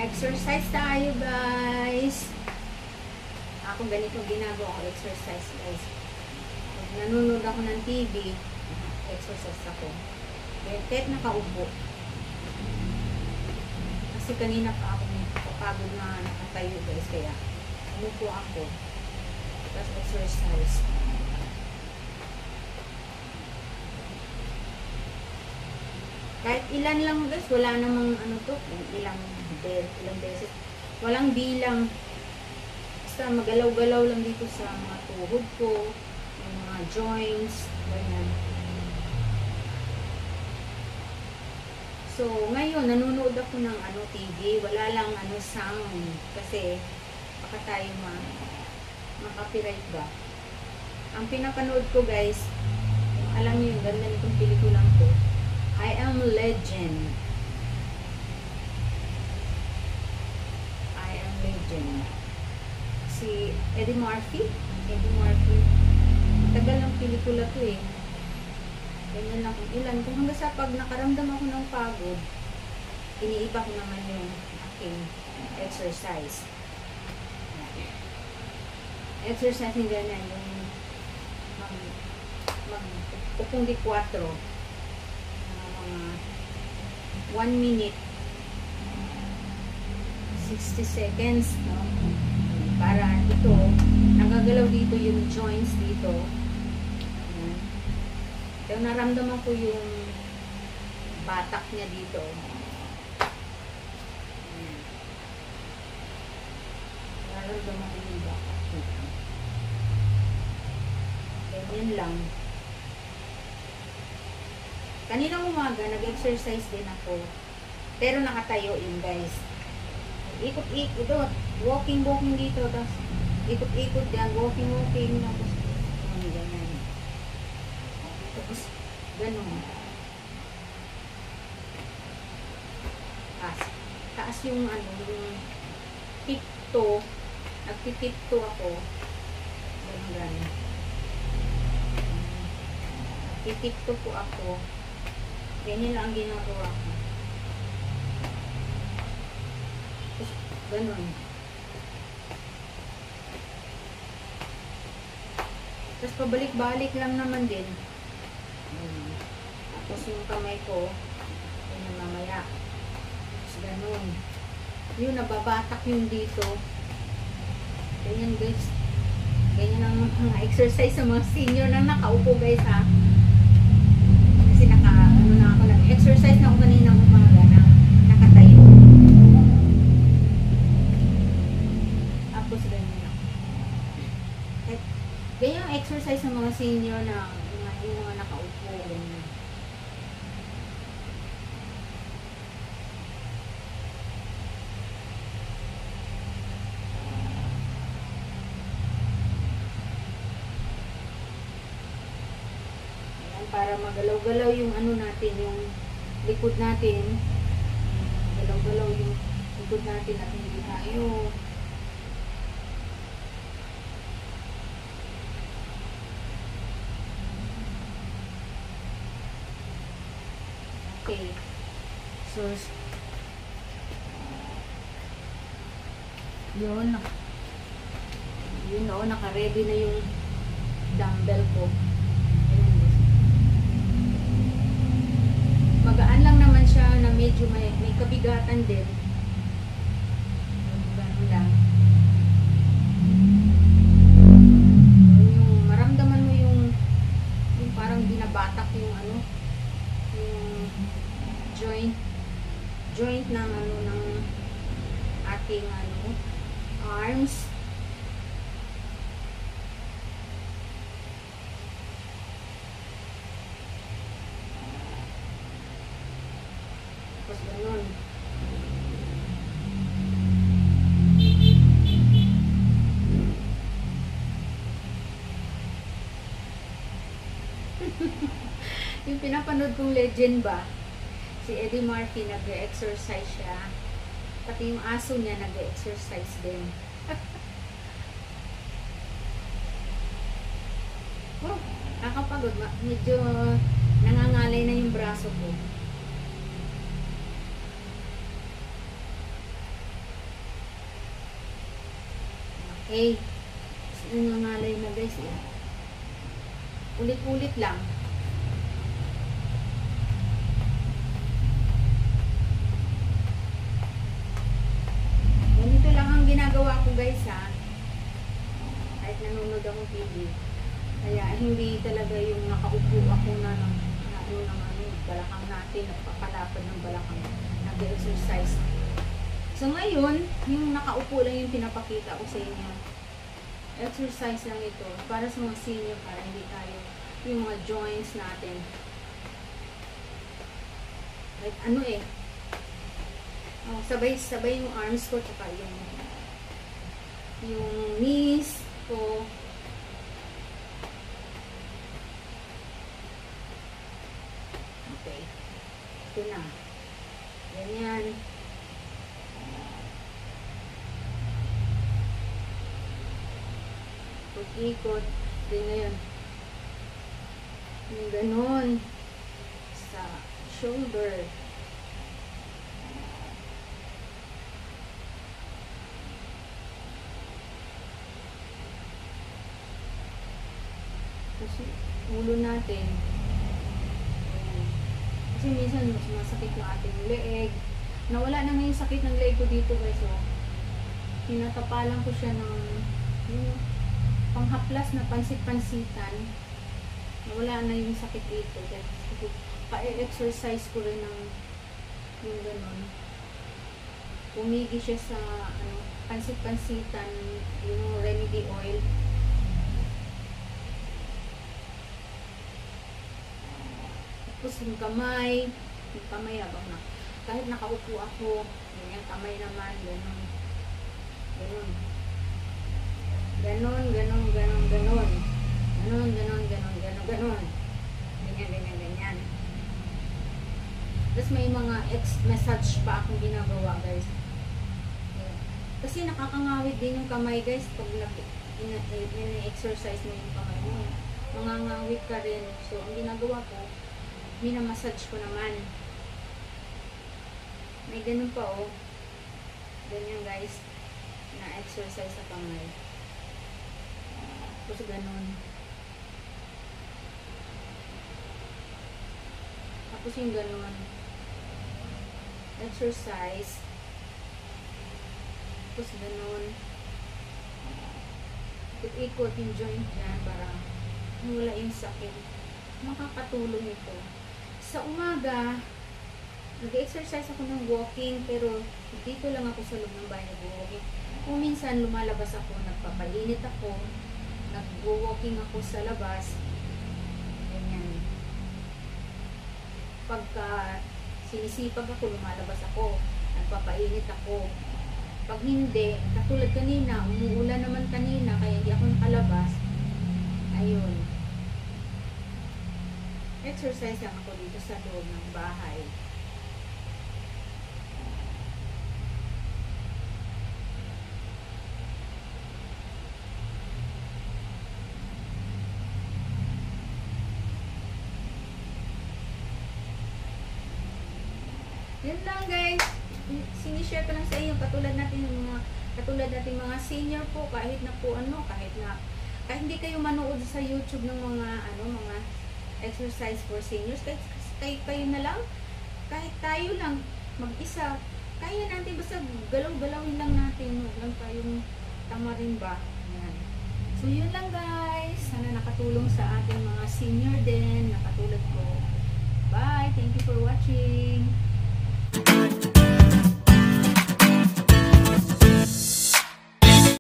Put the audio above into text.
Exercise tayo, guys. Ako ganito ginagawa ko, exercise, guys. Pag nanonood ako ng TV, exercise ako. Kahit nakaupo. Kasi kanina pa ako napapagod na nakatayo, guys. Kaya umupo ako. Tapos exercise. Kahit ilan lang, guys. Wala namang ano to. Ilang beses. Walang bilang. Basta magalaw-galaw lang dito sa mga tuhod ko. Yung mga joints. Ganyan. So, ngayon, nanonood ako ng TV. Wala lang sound. Kasi, baka tayo ma-copyright ba. Ang pinapanood ko, guys, alam niyo yung ganda nitong pelikulang to. I Am Legend. I Am Legend. Si Eddie Murphy. Tagal ng pelikula to eh. Ganyan lang kung ilan. Kung hanggang sa pag nakaramdam ako ng pagod, iniiba ko naman yung aking exercise. Exercise yung ganyan. Yung upong di 4. 1 minute 60 seconds, no? Para ito nagagalaw dito yung joints dito. Ayan. So, naramdaman ko yung batak niya dito. Ayan. Naramdaman ko yung batak dito. Ganyan lang. Kaninang umaga, nag-exercise din ako. Pero nakatayo yun, guys. Ikot-ikot. Ito, walking dito. Tapos, ikot-ikot yan. Walking. Tapos, ganyan. Tapos, ganun. Taas yung, yung tipto. Nagtitipto ako. Ganun. Nagtitipto po ako. Ganyan lang ang ginagawa ko. Ganun. Tapos pabalik-balik lang naman din. Tapos yung kamay ko, ganyan mamaya. Tapos ganun. Yun, nababatak yung dito. Ganyan, guys. Ganyan ang mga exercise sa mga senior na nakaupo, guys, ha. Kasi nag-exercise na ako kaninang umaga na nakatayo. Tapos ganyan ako. Ganyan ang exercise ng mga senior na yung mga nakaupo. Ganyan. Para magalaw-galaw yung natin, yung likod natin. Galaw-galaw yung likod natin at hindi tayo okay. So, yun naka-ready na yung dumbbell ko. Magaan lang naman siya na medyo may kabigatan din. Ganun lang. Yung maramdaman mo yung parang binabatak yung yung joint ng ng ating arms. Tapos ganun. Yung pinapanood kong Legend ba, si Eddie Murphy nag-exercise siya. Pati yung aso niya nag-exercise din. Oh, nakakapagod. Medyo nangangalay na yung braso ko. A. Nangangalay na guys. Ulit-ulit lang. Ganito lang ang ginagawa ko guys ha. Kahit nanonood ako TV. Kaya hindi talaga yung nakaupo ako na ng balakang natin, nagpapalapad ng balakang, nag-exercise. So ngayon, yung nakaupo lang yung pinapakita ko sa inyo. Exercise lang ito para sa mga senior, para hindi tayo yung mga joints natin. Like ano sabay yung arms ko tsaka yung knees ko. Okay. Ito na. Ganyan. Pag-ikot. Ito na yun. Yung ganon. Sa shoulder. Kasi ulo natin. Ayan. Kasi minsan mas masakit yung ating leeg. Nawala na nga yung sakit ng leeg ko dito guys. So, tinatapalan ko siya ng yung panghaplas na pansit-pansitan. Nawala na yung sakit dito. Kasi pa-exercise ko rin ng yung ganon. Pumigi siya sa pansit-pansitan, yung remedy oil. Tapos yung kamay habang kahit nakaupo ako, yung kamay naman, ganon. Ganon. Ganon, ganon, ganon, ganon. Ganon, ganon, ganon, ganon, ganon. Ganyan, ganyan, ganyan. Tapos may mga massage pa akong ginagawa guys. Kasi nakakangawit din yung kamay guys pag ina-exercise mo yung kamay mo. Mangangawit ka rin. So, ang ginagawa ko, minamassage ko naman. May ganun pa oh. Ganyan guys. Na-exercise sa kamay. Tapos ganun. Tapos yung ganun. Exercise. Tapos ganun. Ikot yung joint dyan para wala yung sakit. Makakatulong ito. Sa umaga, nag-exercise ako ng walking, pero dito lang ako sa loob ng bahay nag-walking. Kung minsan lumalabas ako, nagpapainit ako, nag-walking ako sa labas. Ganyan. Pagka sinisipag ako, lumalabas ako, nagpapainit ako. Pag hindi, katulad kanina, umuulan naman kanina, kaya hindi ako nakalabas. Ayun. Exercise lang ako dito sa loob ng bahay. Yun lang guys. Sinishare ko lang sa inyo katulad natin mga senior po, kahit na po kahit hindi kayo manood sa YouTube ng mga mga exercise for seniors, kahit kayo na lang, kahit tayo lang mag-isa, kaya natin basta galaw-galawin lang natin, huwag lang tayong tamarin ba. Yan. So yun lang guys, sana nakatulong sa ating mga senior din, nakatulong